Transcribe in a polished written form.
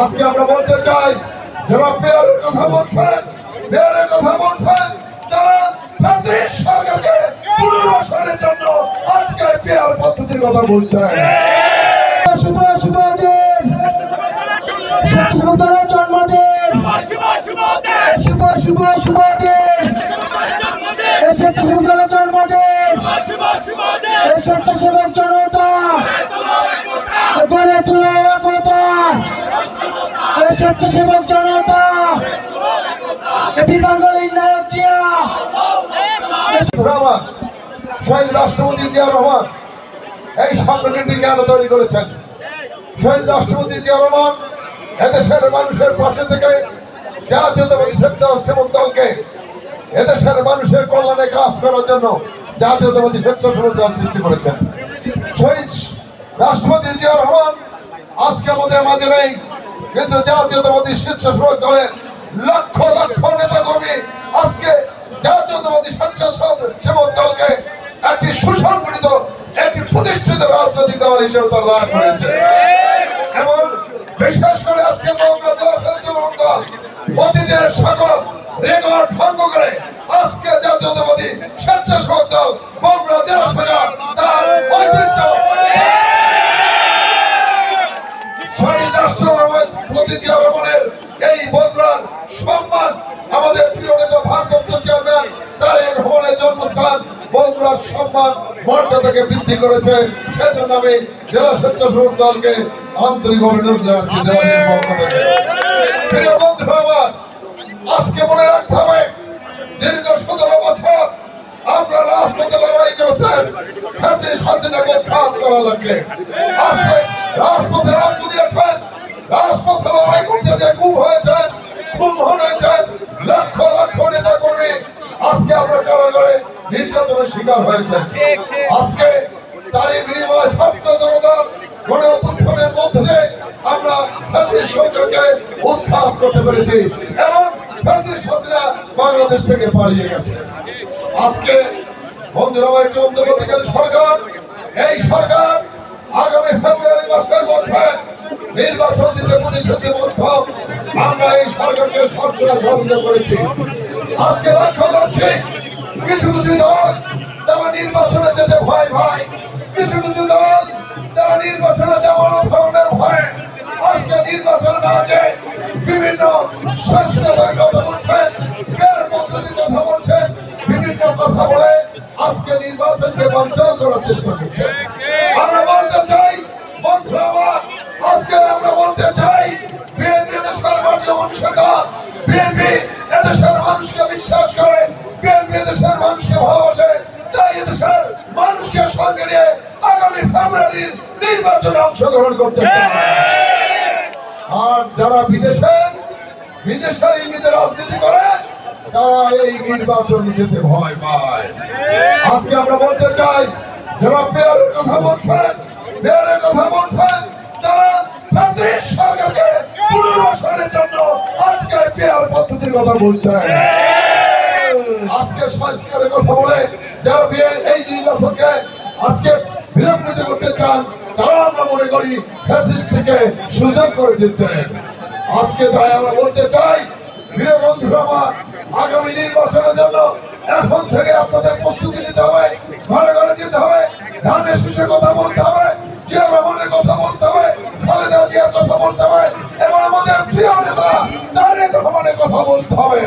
আজকে আমরা বলতে চাই যারা পেয়ারের কথা বলছেন তারা ফ্যাসিস্ট সরকারকে পুনর্বাসনের জন্য আজকে পেয়ার পদ্ধতির কথা বলছেন। জন্মদিন স্বেচ্ছাসেবক জনতা গড়ে তোলা একতা, স্বেচ্ছাসেবক জনতা বীরবাঙ্গালীর নায়ক জিয়া, শহীদ রাষ্ট্রপতি জিয়া রহমান এই সংগঠনটি কেন তৈরি করেছেন? শহীদ রাষ্ট্রপতি জিয়া রহমান এদেশের মানুষের পাশে থেকে জাতীয়তাবাদী স্বেচ্ছাসেবক দলকে এদেশের মানুষের কল্যাণে কাজ করার জন্য জাতীয়তাবাদী স্বেচ্ছাসেবক দল সৃষ্টি করেছেন। শহীদ রাষ্ট্রপতি জিয়া রহমান আজকে আমাদের মাঝে নেই, কিন্তু জাতীয়তাবাদী স্বেচ্ছাসেবক দলের লক্ষ লক্ষ নেতা কর্মী আজকে জাতীয়তাবাদী স্বেচ্ছাসেবক দলকে একটি সুসংগঠিত একটি প্রতিষ্ঠিত রাজনৈতিক দল হিসেবে তারা দাঁড় করেছে। এবং বিশেষ করে আজকে বগুড়া জেলা স্বেচ্ছাসেবক দল অতীতের সকল রেকর্ড ভঙ্গ করে আজকে জাতীয়তাবাদী স্বেচ্ছাসেবক দল বগুড়া জেলা শাখা তার ঐতিহ্য শহীদ রাষ্ট্রপতি জিয়া রহমানের এই বগুড়ার সম্মান আমাদের প্রিয় নেতা ভারপ্রাপ্ত চেয়ারম্যান তারেক রহমানের জন্মস্থান বগুড়ার সম্মান মর্যাদাকে বৃদ্ধি করেছে। সেজন্য আমি জেলা স্বেচ্ছাসেবক দলকে আন্তরিক অভিনন্দন জানাচ্ছি। জেলার পক্ষ থেকে প্রিয় বন্ধুরা আমার, আজকে মনে রাখতে হবে দীর্ঘ 17 বছর আপনারা রাজপথে লড়াই করেছেন ফ্যাসিস্ট হাসিনাকে উৎখাত করার লক্ষ্যে। আজকে রাজপথে রক্ত দিয়েছেন, রাজপথে লড়াই করতে যে গুম হয়েছেন, খুন হয়েছেন লক্ষ লক্ষ নেতা কর্মী আজকে আমরা কারাগারে নির্যাতনের শিকার হয়েছেন। আজকে তারই বিনিময়ে ছাত্র জনতার গণ অভ্যুত্থানের মধ্যে দিয়ে আমরা ফ্যাসিস্ট সরকারকে উৎখাত করতে পেরেছি এবং ফ্যাসিস্ট হাসিনা বাংলাদেশ থেকে পালিয়ে গেছে। আজকে বন্ধুরা একটি অন্তর্বর্তীকালীন সরকার, এই সরকার আগামী ফেব্রুয়ারি মাসের মধ্যে নির্বাচন দিতে প্রতিশ্রুতিবদ্ধ। আমরা এই সরকারকে সবসময় সহযোগিতা করেছি। আজকে লক্ষ্য করছি কিছু কিছু দল তারা নির্বাচনে যেতে ভয় পায়, কিছু কিছু দল তারা নির্বাচনে যাওয়ার ধরনের ভয় আজকে নির্বাচন না যে বিভিন্ন স্বাস্থ্যের কথা বলছেন, এর পদ্ধতির কথা বলছেন, বিভিন্ন কথা বলে আজকে নির্বাচনকে বাঞ্চাল করার চেষ্টা করছেন। আমরা বলতে চাই বন্ধুরা আমার, আজকে আমরা বলতে চাই বিএনপি দেশের ভারতীয় মানুষের দল, বিএনপি এদেশের মানুষকে বিশ্বাস করে, বিএনপি এদেশের মানুষকে ভালোবাসে, তাই এদেশের মানুষকে সঙ্গে নিয়ে আগামী ফেব্রুয়ারির নির্বাচনে অংশগ্রহণ করতে চায়। আর যারা বিদেশের ইঙ্গিতে রাজনীতি করে তারা এই নির্বাচনে যেতে ভয় পায়। আজকে আমরা বলতে চাই যারা পেয়ারের কথা বলছেন তারা ফ্যাসিস্ট সরকারকে পুনর্বাসনের জন্য আজকে পেয়ার পদ্ধতির কথা বলছেন। আজকে সংস্কারের কথা বলে যারা এই নির্বাচনকে আজকে বিলম্বিত করতে চান তারা আমরা মনে করি ফ্যাসিস্টকে সুযোগ করে দিচ্ছেন। আজকে তাই আমরা বলতে চাই প্রিয় বন্ধুরা আমার, আগামী নির্বাচনের জন্য এখন থেকে আপনাদের প্রস্তুতি নিতে হবে, ঘরে ঘরে যেতে হবে, ধানের শীষে কথা বলতে হবে, জিয়া রহমানের কথা বলতে হবে, খালেদা জিয়ার কথা বলতে হবে এবং আমাদের প্রিয় নেতা তারেক রহমানের কথা বলতে হবে।